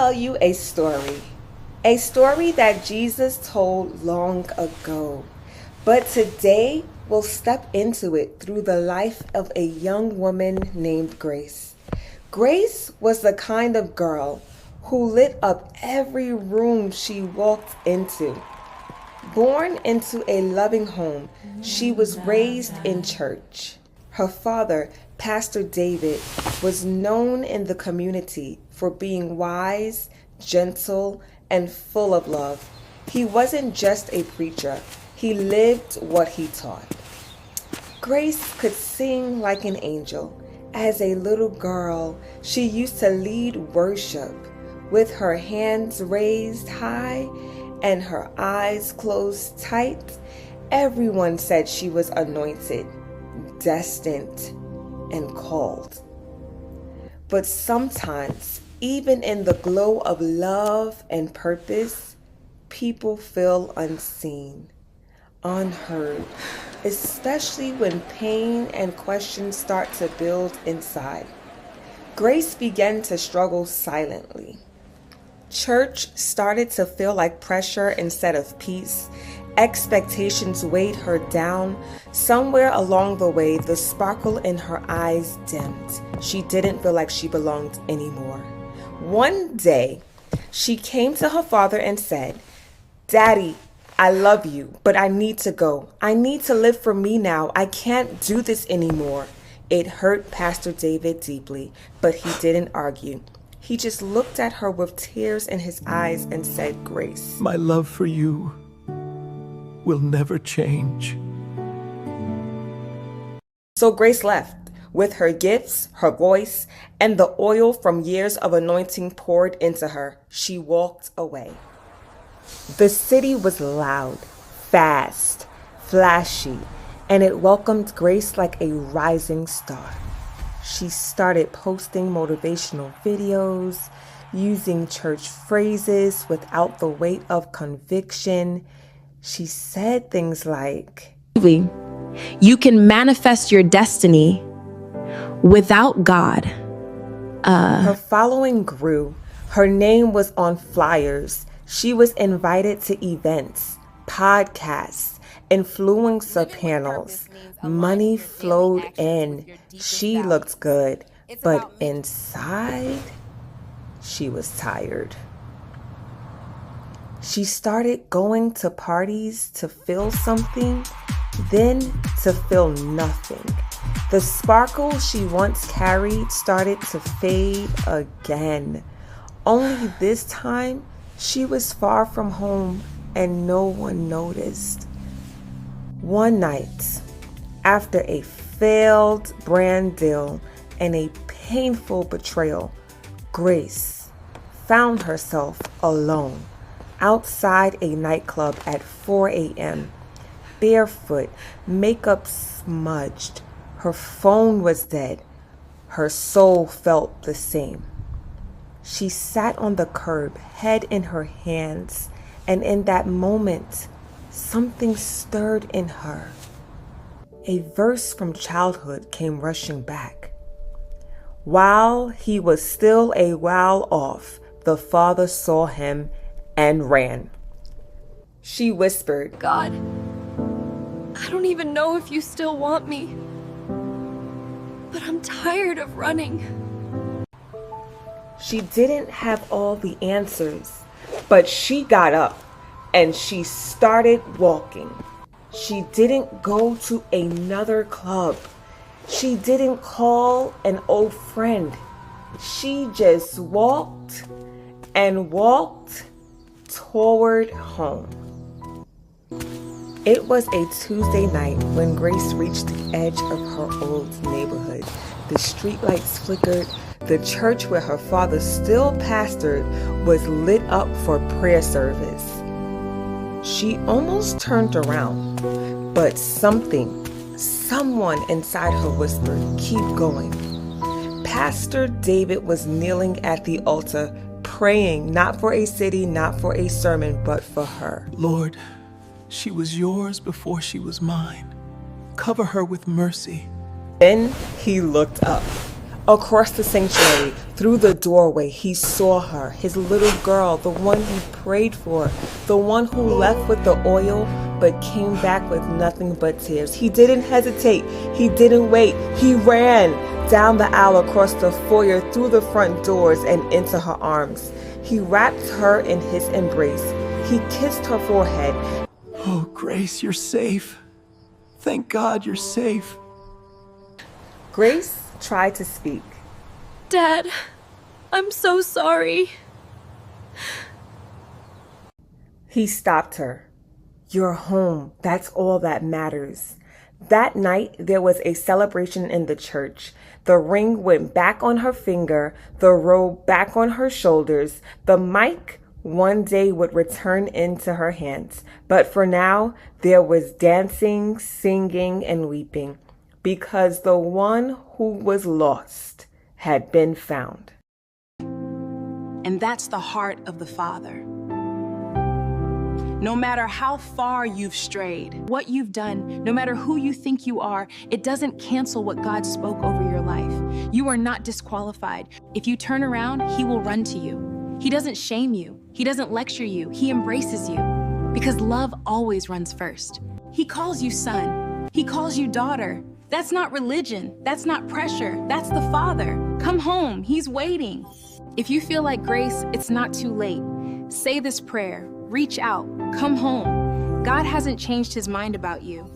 tell you a story that Jesus told long ago. But today we'll step into it through the life of a young woman named Grace. Grace was the kind of girl who lit up every room she walked into. Born into a loving home, she was raised in church. Her father, Pastor David, was known in the community for being wise, gentle, and full of love. He wasn't just a preacher, he lived what he taught. Grace could sing like an angel. As a little girl, she used to lead worship with her hands raised high and her eyes closed tight. Everyone said she was anointed, destined, and called. But sometimes, even in the glow of love and purpose, people feel unseen, unheard, especially when pain and questions start to build inside. Grace began to struggle silently. Church started to feel like pressure instead of peace. Expectations weighed her down. Somewhere along the way, the sparkle in her eyes dimmed. She didn't feel like she belonged anymore. One day, she came to her father and said, "Daddy, I love you, but I need to go. I need to live for me now. I can't do this anymore." It hurt Pastor David deeply, but he didn't argue. He just looked at her with tears in his eyes and said, "Grace, my love for you will never change." So Grace left with her gifts, her voice, and the oil from years of anointing poured into her. She walked away. The city was loud, fast, flashy, and it welcomed Grace like a rising star. She started posting motivational videos, using church phrases without the weight of conviction. She said things like, "You can manifest your destiny without God." Her following grew. Her name was on flyers. She was invited to events, podcasts, influencer panels. Money flowed in. She looked good, but inside, she was tired. She started going to parties to feel something, then to feel nothing. The sparkle she once carried started to fade again. Only this time, she was far from home and no one noticed. One night, after a failed brand deal and a painful betrayal, Grace found herself alone outside a nightclub at 4 a.m., barefoot, makeup smudged. Her phone was dead. Her soul felt the same. She sat on the curb, head in her hands, and in that moment, something stirred in her. A verse from childhood came rushing back. While he was still a while off, the father saw him and ran. She whispered, "God, I don't even know if you still want me, but I'm tired of running." She didn't have all the answers, but she got up and she started walking. She didn't go to another club. She didn't call an old friend. She just walked and walked toward home. It was a Tuesday night when Grace reached the edge of her old neighborhood. The streetlights flickered. The church where her father still pastored was lit up for prayer service. She almost turned around, but someone inside her whispered, "Keep going." Pastor David was kneeling at the altar, praying not for a city, not for a sermon, but for her. "Lord, she was yours before she was mine. Cover her with mercy." Then he looked up. Across the sanctuary, through the doorway, he saw her, his little girl, the one he prayed for, the one who left with the oil but came back with nothing but tears. He didn't hesitate. He didn't wait. He ran down the aisle, across the foyer, through the front doors, and into her arms. He wrapped her in his embrace. He kissed her forehead. Oh, Grace, you're safe. Thank God you're safe. Grace tried to speak. Dad, I'm so sorry. He stopped her. You're home. That's all that matters. That night, there was a celebration in the church. The ring went back on her finger, the robe back on her shoulders. The mic one day would return into her hands. But for now, there was dancing, singing, and weeping, because the one who was lost had been found. And that's the heart of the Father. No matter how far you've strayed, what you've done, no matter who you think you are, it doesn't cancel what God spoke over your life. You are not disqualified. If you turn around, He will run to you. He doesn't shame you. He doesn't lecture you. He embraces you, because love always runs first. He calls you son. He calls you daughter. That's not religion. That's not pressure. That's the Father. Come home. He's waiting. If you feel like Grace, it's not too late. Say this prayer. Reach out. Come home. God hasn't changed His mind about you.